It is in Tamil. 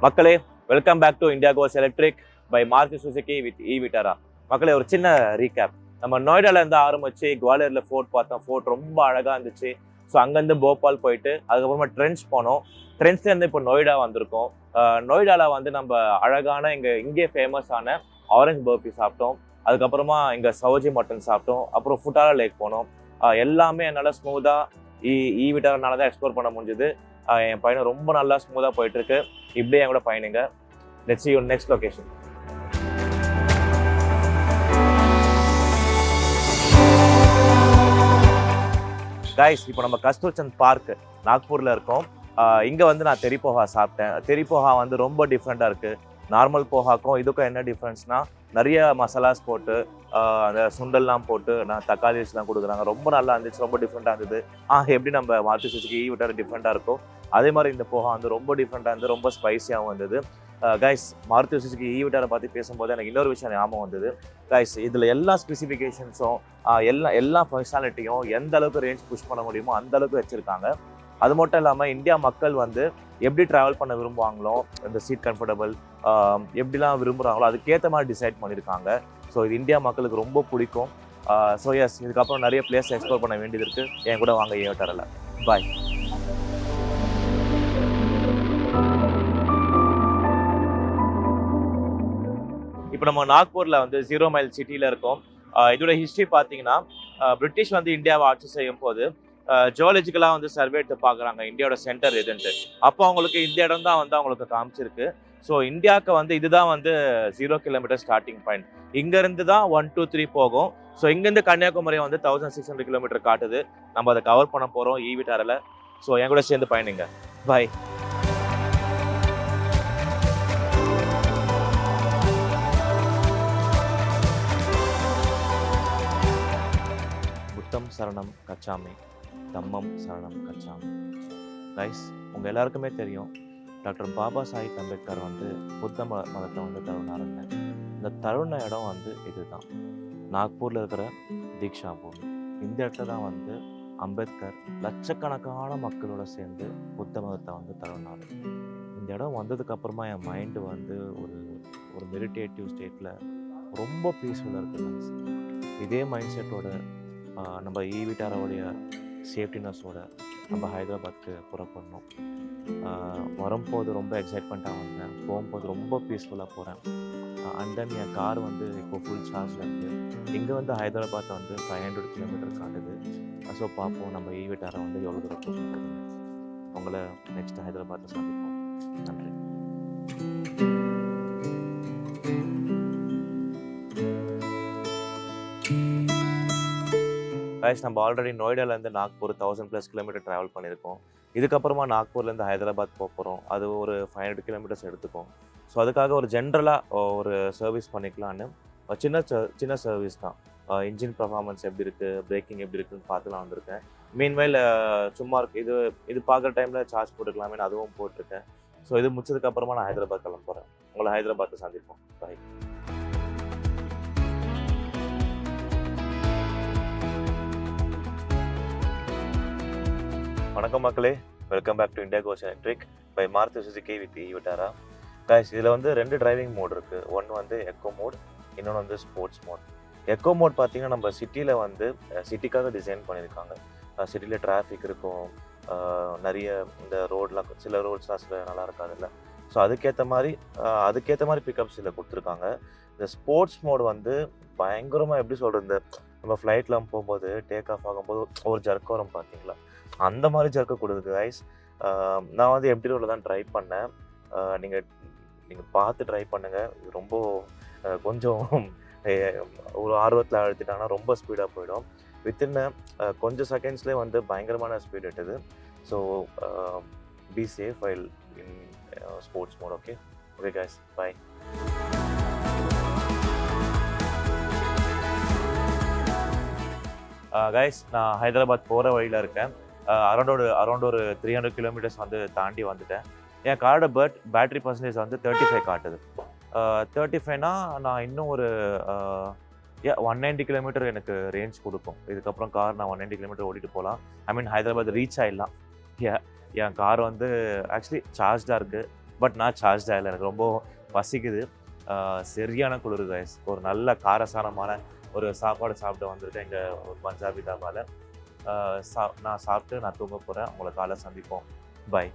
மக்களே welcome back to India goes electric by Maruti Suzuki with e Vitara. மக்களே ஒரு சின்ன ரீகேப். நம்ம நொய்டால இருந்து ஆரம்பிச்சு குவாலியர்ல ஃபோர்ட் பார்த்தோம். ஃபோர்ட் ரொம்ப அழகா இருந்துச்சு. ஸோ அங்கேருந்து போபால் போயிட்டு அதுக்கப்புறமா ட்ரென்ச் போனோம். ட்ரென்ச்லேருந்து இப்போ நொய்டா வந்திருக்கோம். நொய்டால வந்து நம்ம அழகான இங்கே ஃபேமஸான ஆரஞ்ச் பர்ஃபி சாப்பிட்டோம். அதுக்கப்புறமா இங்கே சவுஜி மட்டன் சாப்பிட்டோம். அப்புறம் ஃபுட்டாலா லேக் போனோம். எல்லாமே என்னால் ஸ்மூத்தாக இ-விட்டாரானால தான் எக்ஸ்ப்ளோர் பண்ண முடிஞ்சுது. என் பயணம் ரொம்ப நல்லா ஸ்மூத்தாக போயிட்டு இருக்கு. இப்படியே என் கூட பயணிங்க. Let's see you next location. Guys, இப்போ நம்ம கஸ்தூர்சந்த் பார்க் நாக்பூரில் இருக்கோம். இங்கே வந்து நான் தெரி போஹா சாப்பிட்டேன். தெரி போஹா வந்து ரொம்ப டிஃப்ரெண்ட்டாக இருக்குது. நார்மல் போஹாக்கும் இதுக்கும் என்ன டிஃப்ரென்ஸ்னால் நிறைய மசாலாஸ் போட்டு அந்த சுண்டல்லாம் போட்டு தக்காளிஸ்லாம் கொடுக்குறாங்க. ரொம்ப நல்லா இருந்துச்சு, ரொம்ப டிஃப்ரெண்ட்டாக இருந்தது. எப்படி நம்ம மாருதி சுசுகி இ-விட்டாரா டிஃப்ரெண்ட்டாக இருக்கும், அதே மாதிரி இந்த போஹா வந்து ரொம்ப டிஃப்ரெண்ட்டாக இருந்தது. ரொம்ப ஸ்பைசியாகவும் இருந்தது. கைஸ், மாருதி சுசுகி இ-விட்டாரா பற்றி பேசும்போது எனக்கு இன்னொரு விஷயம் ஞாபகம் வந்தது. கைஸ், இதில் எல்லா ஸ்பெசிஃபிகேஷன்ஸும் எல்லா ஃபங்க்ஷனாலிட்டியும் எந்த அளவுக்கு ரேஞ்ச் புஷ் பண்ண முடியுமோ அந்த அளவுக்கு வச்சுருக்காங்க. அது மட்டும் இல்லாமல் இந்தியா மக்கள் வந்து எப்படி ட்ராவல் பண்ண விரும்புவாங்களோ, இந்த சீட் கம்ஃபர்டபுள் எப்படிலாம் விரும்புகிறாங்களோ அதுக்கேற்ற மாதிரி டிசைட் பண்ணியிருக்காங்க. ஸோ இது இந்தியா மக்களுக்கு ரொம்ப பிடிக்கும். ஸோ எஸ், இதுக்கப்புறம் நிறைய பிளேஸ் எக்ஸ்ப்ளோர் பண்ண வேண்டியது இருக்குது. என் கூட வாங்க இ-விட்டாரால. பாய். இப்போ நம்ம நாக்பூரில் வந்து 0 மைல் சிட்டியில் இருக்கோம். இதோட ஹிஸ்ட்ரி பார்த்தீங்கன்னா, பிரிட்டிஷ் வந்து இந்தியாவை ஆட்சி செய்யும் போது ஜியாலஜிக்கலாக வந்து சர்வே எடுத்து பார்க்குறாங்க இந்தியாவோட சென்டர் எதுன்ட்டு. அப்போ அவங்களுக்கு இந்த இடம் தான் வந்து அவங்களுக்கு காமிச்சிருக்கு. ஸோ இந்தியாவுக்கு வந்து இதுதான் வந்து 0 கிலோமீட்டர் ஸ்டார்டிங் பாயிண்ட். இங்கேருந்து தான் 1, 2, 3 போகும். ஸோ இங்கேருந்து கன்னியாகுமரி வந்து 1600 கிலோமீட்டர் காட்டுது. நம்ம அதை கவர் பண்ண போகிறோம் இ-விட்டாரால. ஸோ என் கூட சேர்ந்து பயணிங்க. பாய். புத்தம் சரணம் கச்சாமி, தம்மம் சரணம் கச்சாமி. கைஸ், உங்கள் எல்லாருக்குமே தெரியும், டாக்டர் பாபா சாஹிப் அம்பேத்கர் வந்து புத்த மதத்தை வந்து தருணாருங்க. இந்த தருண இடம் வந்து இதுதான், நாக்பூரில் இருக்கிற தீக்ஷா பூமி. இந்த இடத்துல தான் வந்து அம்பேத்கர் லட்சக்கணக்கான மக்களோட சேர்ந்து புத்த மதத்தை வந்து தருணாரு. இந்த இடம் வந்ததுக்கப்புறமா என் மைண்டு வந்து ஒரு மெடிடேட்டிவ் ஸ்டேட்டில் ரொம்ப பீஸ்ஃபுல்லாக இருக்குது. இதே மைண்ட் செட்டோட நம்ம இ-விட்டாராவுடைய சேஃப்டினஸோட நம்ம ஹைதராபாத்துக்கு புறப்படணும். வரும்போது ரொம்ப எக்ஸைட்மெண்ட்டாக வந்தேன், போகும்போது ரொம்ப பீஸ்ஃபுல்லாக போகிறேன். அண்ட் தென் என் கார் வந்து இப்போ ஃபுல் சார்ஜில் இருக்குது. இங்கே வந்து ஹைதராபாத்தை வந்து 500 கிலோமீட்டர் காட்டுது. ஸோ பார்ப்போம் நம்ம இ-விட்டாரா வந்து எவ்வளோ தூரம் போகுது. உங்களை நெக்ஸ்ட் ஹைதராபாத்தில் சந்திப்போம். நன்றி. கைஸ், நம்ம ஆல்ரெடி நொய்டாலேருந்து நாக்பூர் 1000+ கிலோமீட்டர் ட்ராவல் பண்ணியிருக்கோம். இதுக்கப்புறமா நாக்பூர்லேருந்து ஹைதராபாத் போகிறோம். அது ஒரு 500 கிலோமீட்டர்ஸ் எடுத்துக்கும். ஸோ அதுக்காக ஒரு ஜென்ரலாக ஒரு சர்வீஸ் பண்ணிக்கலான்னு சின்ன சர்வீஸ் தான். இன்ஜின் பர்ஃபார்மன்ஸ் எப்படி இருக்குது, பிரேக்கிங் எப்படி இருக்குதுன்னு பார்த்துலாம் வந்திருக்கேன். மீன்வைல் சும்மா இருக்கு இது பார்க்குற டைமில் சார்ஜ் போட்டுக்கலாமே, அதுவும் போட்டிருக்கேன். ஸோ இது முடிச்சதுக்கப்புறமா நான் ஹைதராபாத் கிளம்ப போகிறேன். உங்களை ஹைதராபாத்தை சந்திப்போம். பாய். வணக்கம் மக்களே, welcome back to India goes electric by Maruti Suzuki with e Vitara. Guys, இதில் வந்து 2 டிரைவிங் மோட் இருக்குது. ஒன்று வந்து எக்கோ மோட், இன்னொன்று வந்து ஸ்போர்ட்ஸ் மோட். எக்கோ மோட் பார்த்தீங்கன்னா நம்ம சிட்டியில் வந்து சிட்டிக்காக டிசைன் பண்ணியிருக்காங்க. சிட்டியில் டிராஃபிக் இருக்கும், நிறைய இந்த ரோடெலாம் சில ரோட்ஸ்லாம் சில நல்லா இருக்காதுல்ல. ஸோ அதுக்கேற்ற மாதிரி பிக்கப்ஸ் இதில் கொடுத்துருக்காங்க. இந்த ஸ்போர்ட்ஸ் மோட் வந்து பயங்கரமாக எப்படி சொல்கிறது, இந்த நம்ம ஃப்ளைட்லாம் போகும்போது டேக் ஆஃப் ஆகும்போது ஒரு ஜர்க் வரும் பார்த்தீங்களா, அந்த மாதிரி ஜர்க்கு கொடுக்குது கைஸ். நான் வந்து எம்டி ரோடில் தான் ட்ரை பண்ணேன். நீங்கள் பார்த்து ட்ரை பண்ணுங்கள். ரொம்ப கொஞ்சம் ஒரு ஆர்வத்தில் அழுத்திட்டாங்கன்னா ரொம்ப ஸ்பீடாக போயிடும். வித்தின் கொஞ்சம் செகண்ட்ஸ்லேயே வந்து பயங்கரமான ஸ்பீட் எட்டுது. So be safe while in sports mode. Okay guys, bye. Guys, நான் ஹைதராபாத் போகிற வழியில் இருக்கேன். அரௌண்ட் ஒரு 300 கிலோமீட்டர்ஸ் வந்து தாண்டி வந்துட்டேன். என் காரோட பேட்டரி பர்சன்டேஜ் வந்து 35 காட்டுது. 35னா நான் இன்னும் ஒரு 190 கிலோமீட்டர் எனக்கு ரேஞ்ச் கொடுக்கும். இதுக்கப்புறம் கார் நான் 190 கிலோமீட்டர் ஓட்டிகிட்டு போகலாம். ஹைதராபாத் ரீச் ஆகிடலாம். என் கார் வந்து ஆக்சுவலி சார்ஜாக இருக்குது. பட் நான் சார்ஜ் ஆகலை, எனக்கு ரொம்ப பசிக்குது. சரியான குளிர் கைஸ். ஒரு நல்ல காரசாரமான ஒரு சாப்பாடு சாப்பிட்டு வந்திருக்கேன் இங்கே ஒரு பஞ்சாபி தாபாவில். நான் சாப்பிட்டு நான் தூங்க போகிறேன். உங்களை காலைல சந்திப்போம். பை.